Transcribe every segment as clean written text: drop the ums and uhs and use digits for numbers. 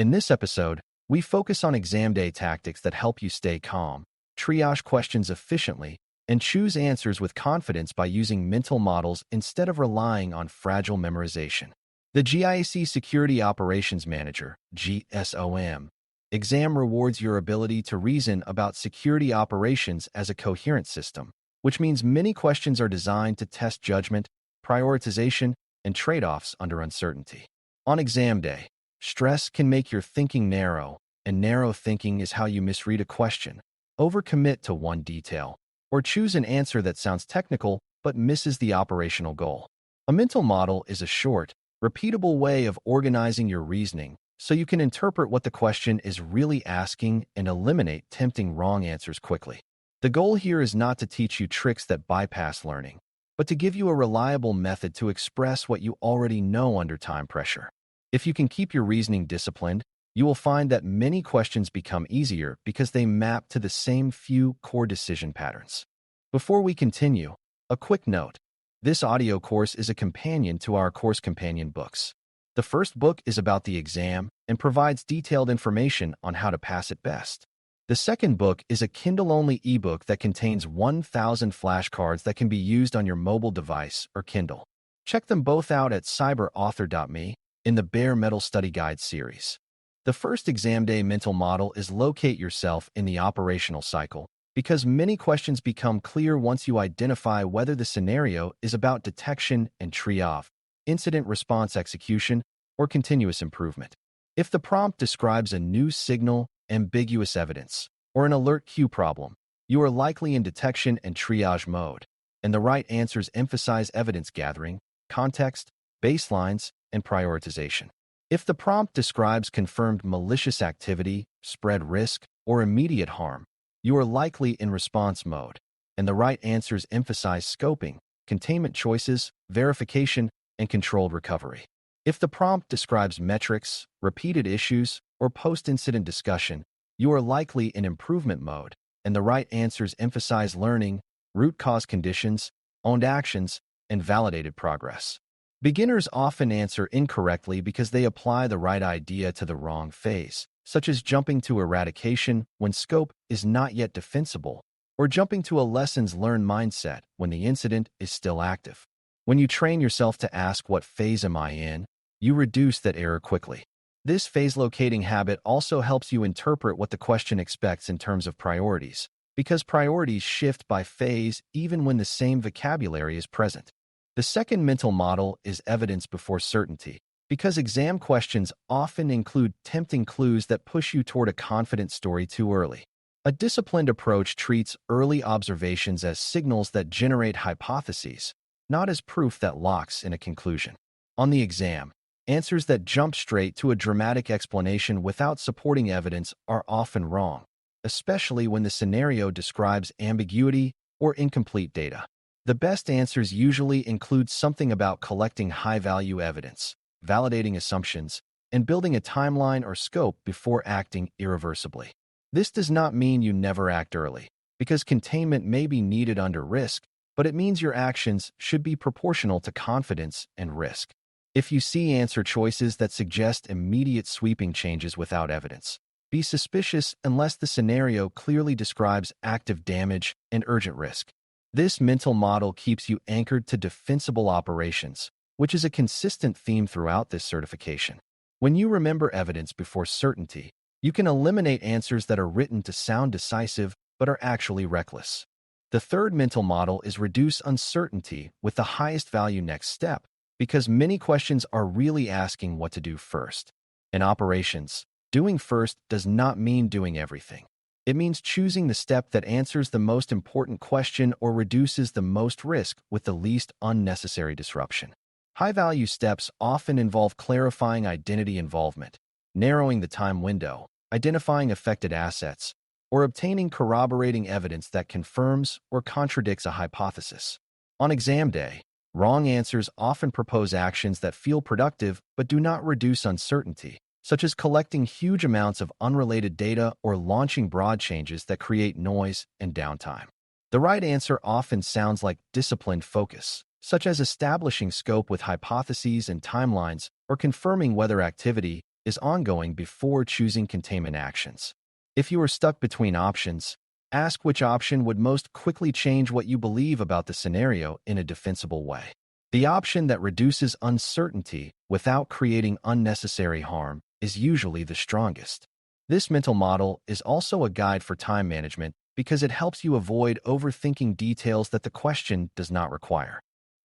In this episode, we focus on exam day tactics that help you stay calm, triage questions efficiently, and choose answers with confidence by using mental models instead of relying on fragile memorization. The GIAC Security Operations Manager, GSOM, exam rewards your ability to reason about security operations as a coherent system, which means many questions are designed to test judgment, prioritization, and trade-offs under uncertainty. On exam day, stress can make your thinking narrow, and narrow thinking is how you misread a question, overcommit to one detail, or choose an answer that sounds technical but misses the operational goal. A mental model is a short, repeatable way of organizing your reasoning so you can interpret what the question is really asking and eliminate tempting wrong answers quickly. The goal here is not to teach you tricks that bypass learning, but to give you a reliable method to express what you already know under time pressure. If you can keep your reasoning disciplined, you will find that many questions become easier because they map to the same few core decision patterns. Before we continue, a quick note. This audio course is a companion to our course companion books. The first book is about the exam and provides detailed information on how to pass it best. The second book is a Kindle-only ebook that contains 1,000 flashcards that can be used on your mobile device or Kindle. Check them both out at cyber.author.me in the Bare Metal Study Guide series. The first exam day mental model is locate yourself in the operational cycle, because many questions become clear once you identify whether the scenario is about detection and triage, incident response execution, or continuous improvement. If the prompt describes a new signal, ambiguous evidence, or an alert queue problem, you are likely in detection and triage mode, and the right answers emphasize evidence gathering, context, baselines, and prioritization. If the prompt describes confirmed malicious activity, spread risk, or immediate harm, you are likely in response mode, and the right answers emphasize scoping, containment choices, verification, and controlled recovery. If the prompt describes metrics, repeated issues, or post-incident discussion, you are likely in improvement mode, and the right answers emphasize learning, root cause conditions, owned actions, and validated progress. Beginners often answer incorrectly because they apply the right idea to the wrong phase, such as jumping to eradication when scope is not yet defensible, or jumping to a lessons learned mindset when the incident is still active. When you train yourself to ask what phase am I in, you reduce that error quickly. This phase locating habit also helps you interpret what the question expects in terms of priorities, because priorities shift by phase even when the same vocabulary is present. The second mental model is evidence before certainty, because exam questions often include tempting clues that push you toward a confident story too early. A disciplined approach treats early observations as signals that generate hypotheses, not as proof that locks in a conclusion. On the exam, answers that jump straight to a dramatic explanation without supporting evidence are often wrong, especially when the scenario describes ambiguity or incomplete data. The best answers usually include something about collecting high-value evidence, validating assumptions, and building a timeline or scope before acting irreversibly. This does not mean you never act early, because containment may be needed under risk, but it means your actions should be proportional to confidence and risk. If you see answer choices that suggest immediate sweeping changes without evidence, be suspicious unless the scenario clearly describes active damage and urgent risk. This mental model keeps you anchored to defensible operations, which is a consistent theme throughout this certification. When you remember evidence before certainty, you can eliminate answers that are written to sound decisive but are actually reckless. The third mental model is reduce uncertainty with the highest value next step, because many questions are really asking what to do first. In operations, doing first does not mean doing everything. It means choosing the step that answers the most important question or reduces the most risk with the least unnecessary disruption. High-value steps often involve clarifying identity involvement, narrowing the time window, identifying affected assets, or obtaining corroborating evidence that confirms or contradicts a hypothesis. On exam day, wrong answers often propose actions that feel productive but do not reduce uncertainty, such as collecting huge amounts of unrelated data or launching broad changes that create noise and downtime. The right answer often sounds like disciplined focus, such as establishing scope with hypotheses and timelines or confirming whether activity, is ongoing before choosing containment actions. If you are stuck between options, ask which option would most quickly change what you believe about the scenario in a defensible way. The option that reduces uncertainty without creating unnecessary harm is usually the strongest. This mental model is also a guide for time management because it helps you avoid overthinking details that the question does not require.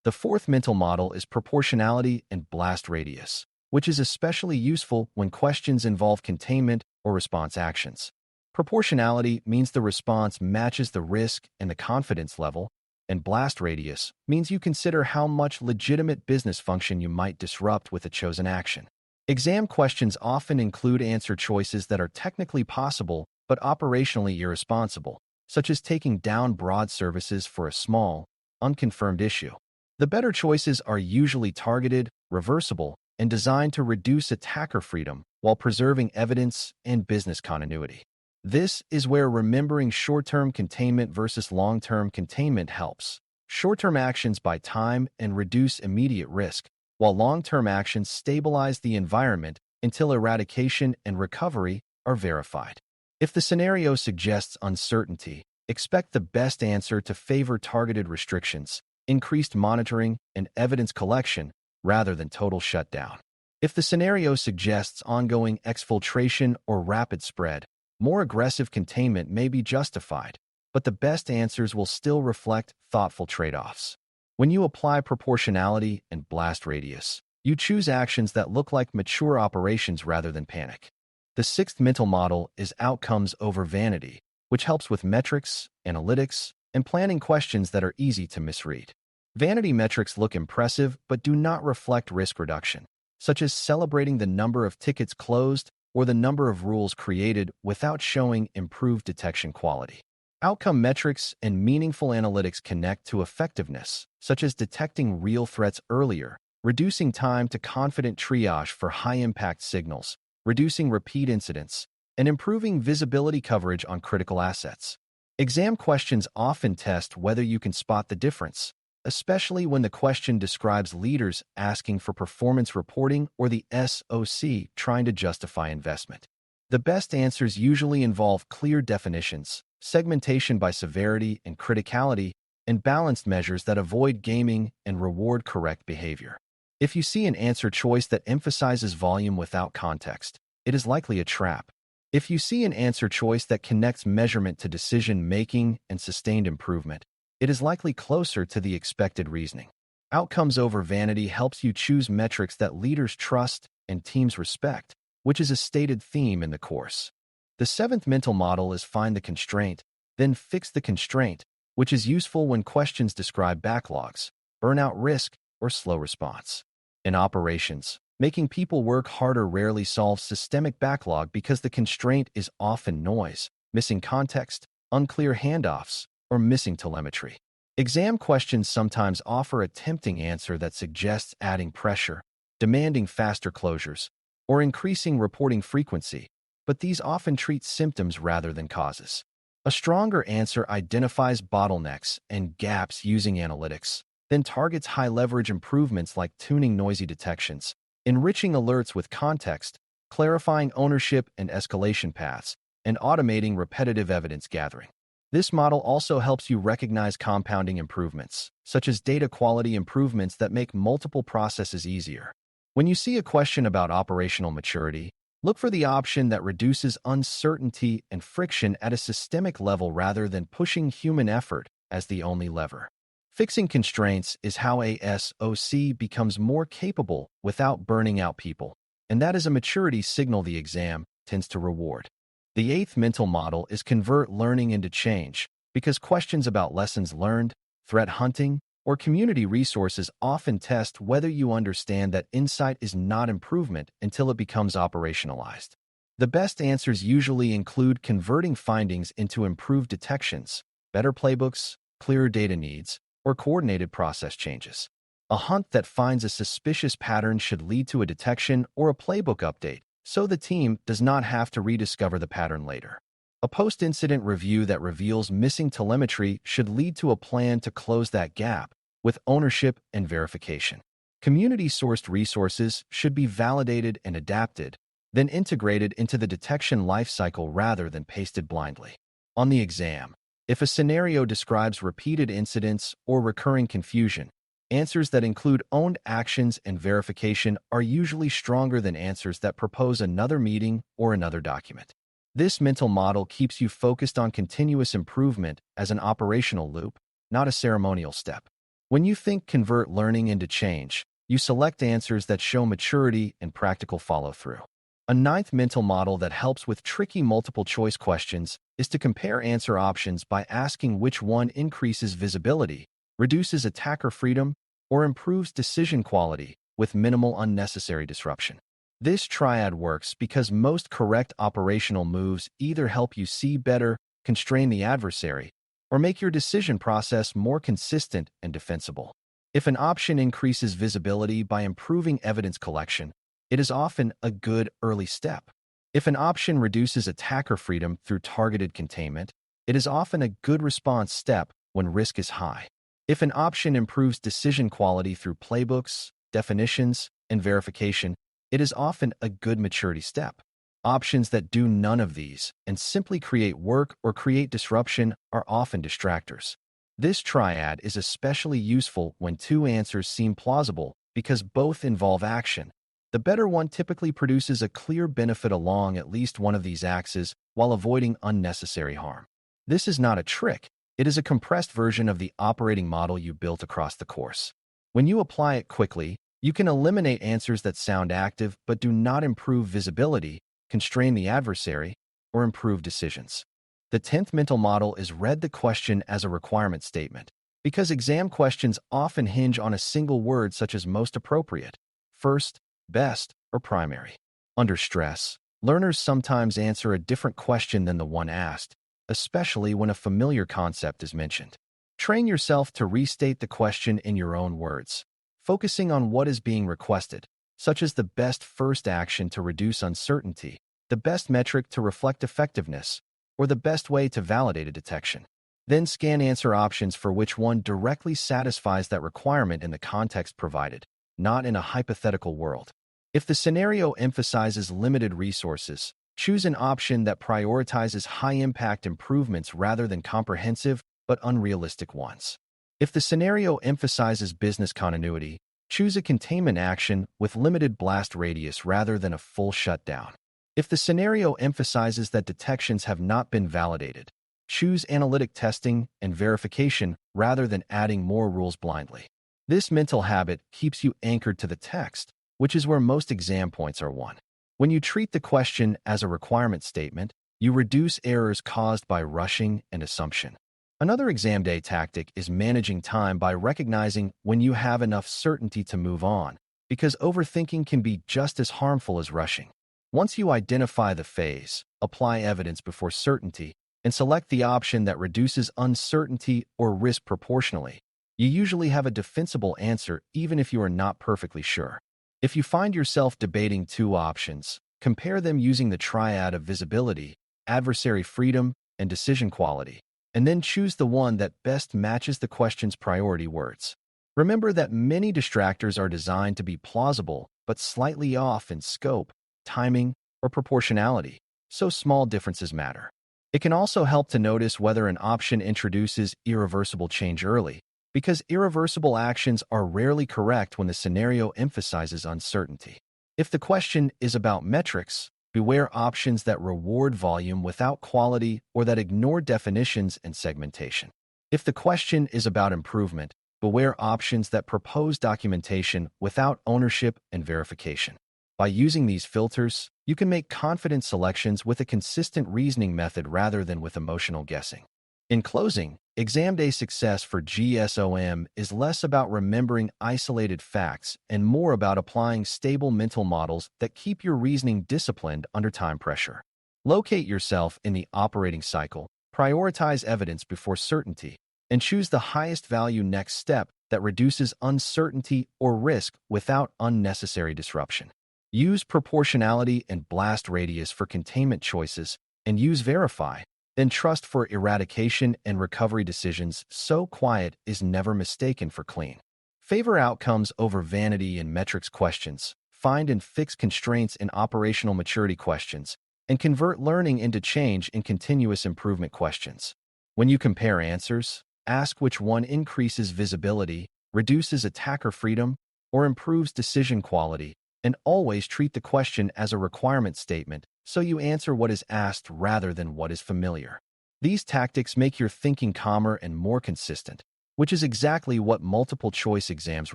The fourth mental model is proportionality and blast radius, which is especially useful when questions involve containment or response actions. Proportionality means the response matches the risk and the confidence level, and blast radius means you consider how much legitimate business function you might disrupt with a chosen action. Exam questions often include answer choices that are technically possible but operationally irresponsible, such as taking down broad services for a small, unconfirmed issue. The better choices are usually targeted, reversible, and designed to reduce attacker freedom while preserving evidence and business continuity. This is where remembering short-term containment versus long-term containment helps. Short-term actions buy time and reduce immediate risk, while long-term actions stabilize the environment until eradication and recovery are verified. If the scenario suggests uncertainty, expect the best answer to favor targeted restrictions, increased monitoring, and evidence collection rather than total shutdown. If the scenario suggests ongoing exfiltration or rapid spread, more aggressive containment may be justified, but the best answers will still reflect thoughtful trade-offs. When you apply proportionality and blast radius, you choose actions that look like mature operations rather than panic. The sixth mental model is outcomes over vanity, which helps with metrics, analytics, and planning questions that are easy to misread. Vanity metrics look impressive but do not reflect risk reduction, such as celebrating the number of tickets closed or the number of rules created without showing improved detection quality. Outcome metrics and meaningful analytics connect to effectiveness, such as detecting real threats earlier, reducing time to confident triage for high-impact signals, reducing repeat incidents, and improving visibility coverage on critical assets. Exam questions often test whether you can spot the difference, especially when the question describes leaders asking for performance reporting or the SOC trying to justify investment. The best answers usually involve clear definitions, segmentation by severity and criticality, and balanced measures that avoid gaming and reward correct behavior. If you see an answer choice that emphasizes volume without context, it is likely a trap. If you see an answer choice that connects measurement to decision-making and sustained improvement, it is likely closer to the expected reasoning. Outcomes over vanity helps you choose metrics that leaders trust and teams respect, which is a stated theme in the course. The seventh mental model is find the constraint, then fix the constraint, which is useful when questions describe backlogs, burnout risk, or slow response. In operations, making people work harder rarely solves systemic backlog because the constraint is often noise, missing context, unclear handoffs, or missing telemetry. Exam questions sometimes offer a tempting answer that suggests adding pressure, demanding faster closures, or increasing reporting frequency, but these often treat symptoms rather than causes. A stronger answer identifies bottlenecks and gaps using analytics, then targets high-leverage improvements like tuning noisy detections, enriching alerts with context, clarifying ownership and escalation paths, and automating repetitive evidence gathering. This model also helps you recognize compounding improvements, such as data quality improvements that make multiple processes easier. When you see a question about operational maturity, look for the option that reduces uncertainty and friction at a systemic level rather than pushing human effort as the only lever. Fixing constraints is how a SOC becomes more capable without burning out people, and that is a maturity signal the exam tends to reward. The eighth mental model is convert learning into change, because questions about lessons learned, threat hunting, or community resources often test whether you understand that insight is not improvement until it becomes operationalized. The best answers usually include converting findings into improved detections, better playbooks, clearer data needs, or coordinated process changes. A hunt that finds a suspicious pattern should lead to a detection or a playbook update, so the team does not have to rediscover the pattern later. A post-incident review that reveals missing telemetry should lead to a plan to close that gap with ownership and verification. Community-sourced resources should be validated and adapted, then integrated into the detection lifecycle rather than pasted blindly. On the exam, if a scenario describes repeated incidents or recurring confusion, answers that include owned actions and verification are usually stronger than answers that propose another meeting or another document. This mental model keeps you focused on continuous improvement as an operational loop, not a ceremonial step. When you convert learning into change, you select answers that show maturity and practical follow-through. A ninth mental model that helps with tricky multiple-choice questions is to compare answer options by asking which one increases visibility, reduces attacker freedom, or improves decision quality with minimal unnecessary disruption. This triad works because most correct operational moves either help you see better, constrain the adversary, or make your decision process more consistent and defensible. If an option increases visibility by improving evidence collection, it is often a good early step. If an option reduces attacker freedom through targeted containment, it is often a good response step when risk is high. If an option improves decision quality through playbooks, definitions, and verification, it is often a good maturity step. Options that do none of these and simply create work or create disruption are often distractors. This triad is especially useful when two answers seem plausible because both involve action. The better one typically produces a clear benefit along at least one of these axes while avoiding unnecessary harm. This is not a trick. It is a compressed version of the operating model you built across the course. When you apply it quickly, you can eliminate answers that sound active but do not improve visibility, constrain the adversary, or improve decisions. The 10th mental model is read the question as a requirement statement, because exam questions often hinge on a single word such as most appropriate, first, best, or primary. Under stress, learners sometimes answer a different question than the one asked, especially when a familiar concept is mentioned. Train yourself to restate the question in your own words, focusing on what is being requested, such as the best first action to reduce uncertainty, the best metric to reflect effectiveness, or the best way to validate a detection. Then scan answer options for which one directly satisfies that requirement in the context provided, not in a hypothetical world. If the scenario emphasizes limited resources, choose an option that prioritizes high-impact improvements rather than comprehensive but unrealistic ones. If the scenario emphasizes business continuity, choose a containment action with limited blast radius rather than a full shutdown. If the scenario emphasizes that detections have not been validated, choose analytic testing and verification rather than adding more rules blindly. This mental habit keeps you anchored to the text, which is where most exam points are won. When you treat the question as a requirement statement, you reduce errors caused by rushing and assumption. Another exam day tactic is managing time by recognizing when you have enough certainty to move on, because overthinking can be just as harmful as rushing. Once you identify the phase, apply evidence before certainty, and select the option that reduces uncertainty or risk proportionally, you usually have a defensible answer even if you are not perfectly sure. If you find yourself debating two options, compare them using the triad of visibility, adversary freedom, and decision quality, and then choose the one that best matches the question's priority words. Remember that many distractors are designed to be plausible but slightly off in scope, timing, or proportionality, so small differences matter. It can also help to notice whether an option introduces irreversible change early, because irreversible actions are rarely correct when the scenario emphasizes uncertainty. If the question is about metrics, beware options that reward volume without quality or that ignore definitions and segmentation. If the question is about improvement, beware options that propose documentation without ownership and verification. By using these filters, you can make confident selections with a consistent reasoning method rather than with emotional guessing. In closing, exam day success for GSOM is less about remembering isolated facts and more about applying stable mental models that keep your reasoning disciplined under time pressure. Locate yourself in the operating cycle, prioritize evidence before certainty, and choose the highest value next step that reduces uncertainty or risk without unnecessary disruption. Use proportionality and blast radius for containment choices, and use verify, then trust for eradication and recovery decisions so quiet is never mistaken for clean. Favor outcomes over vanity and metrics questions. find and fix constraints in operational maturity questions, and convert learning into change in continuous improvement questions. When you compare answers, ask which one increases visibility, reduces attacker freedom, or improves decision quality, and always treat the question as a requirement statement so you answer what is asked rather than what is familiar. These tactics make your thinking calmer and more consistent, which is exactly what multiple-choice exams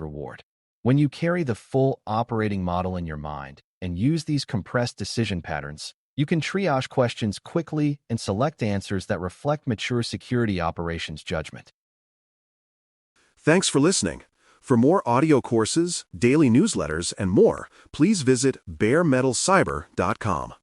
reward. When you carry the full operating model in your mind and use these compressed decision patterns, you can triage questions quickly and select answers that reflect mature security operations judgment. Thanks for listening. For more audio courses, daily newsletters, and more, please visit baremetalcyber.com.